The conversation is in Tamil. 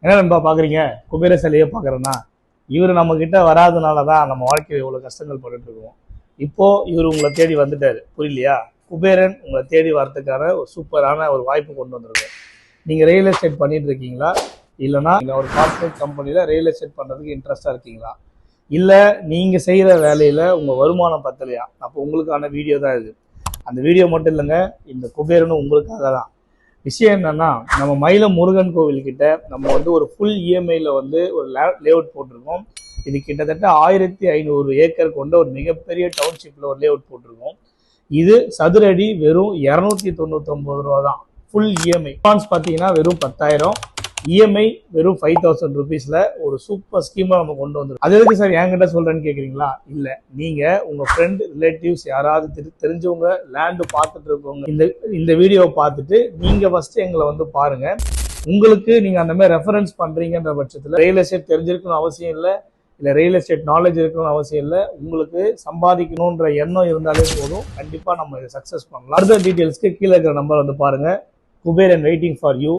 என்ன நண்பா பாக்குறீங்க? குபேர சிலையை பாக்குறேன்னா இவர் நம்ம கிட்ட வராதனாலதான் நம்ம வாழ்க்கையில் இவ்வளவு கஷ்டங்கள் பட்டுட்டு இருக்கோம். இப்போ இவர் உங்களை தேடி வந்துட்டாரு, புரியலையா? குபேரன் உங்களை தேடி வரதுக்கான ஒரு சூப்பரான ஒரு வாய்ப்பு கொண்டு வந்திருக்கோம். நீங்க ரியல் எஸ்டேட் பண்ணிட்டு இருக்கீங்களா? இல்லைன்னா ஒரு கார்பரேட் கம்பெனில ரியல் எஸ்டேட் பண்றதுக்கு இன்ட்ரெஸ்டா இருக்கீங்களா? இல்ல நீங்க செய்யற வேலையில உங்க வருமானம் பத்தலையா? அப்போ உங்களுக்கான வீடியோ தான் இது. அந்த வீடியோ மட்டும் இல்லைங்க, இந்த குபேரனும் உங்களுக்காக தான். விஷயம் என்னன்னா, நம்ம மயிலம் முருகன் கோவில் கிட்ட நம்ம ஒரு ஃபுல் இஎம்ஐல ஒரு லேஅவுட் போட்டிருக்கோம். இது கிட்டத்தட்ட 1500 ஏக்கர் கொண்ட ஒரு மிகப்பெரிய டவுன்ஷிப்ல ஒரு லேஅவுட் போட்டிருக்கோம். இது சதுரடி வெறும் 299 ரூபா தான். Full EMI. அட்வான்ஸ் பார்த்தீங்கன்னா வெறும் 10,000, இஎம்ஐ வெறும் 5000 ருபீஸ்ல ஒரு சூப்பர் ஸ்கீமா நம்ம கொண்டு வந்துருக்கோம். அது எதுக்கு சார் என்கிட்ட சொல்றேன்னு கேக்குறீங்களா? இல்ல, நீங்க உங்க ஃப்ரெண்ட் ரிலேட்டிவ்ஸ் யாராவது தெரிஞ்சவங்க லேண்டு பார்த்துட்டு இருக்கவங்க இந்த வீடியோவை பார்த்துட்டு நீங்க ஃபர்ஸ்ட் எங்களை பாருங்க. உங்களுக்கு நீங்க அந்த மாதிரி ரெஃபரன்ஸ் பண்றீங்கன்ற பட்சத்துல ரியல் எஸ்டேட் தெரிஞ்சிருக்கணும் அவசியம் இல்லை, இல்ல ரியல் எஸ்டேட் நாலேஜ் இருக்கணும்னு அவசியம் இல்லை. உங்களுக்கு சம்பாதிக்கணும்ன்ற எண்ணம் இருந்தாலே போதும், கண்டிப்பா நம்ம இதை சக்சஸ் பண்ணலாம். அடுத்த டீடைல்ஸ்க்கு கீழே இருக்கிற நம்பர் பாருங்க. Kuberan waiting for you.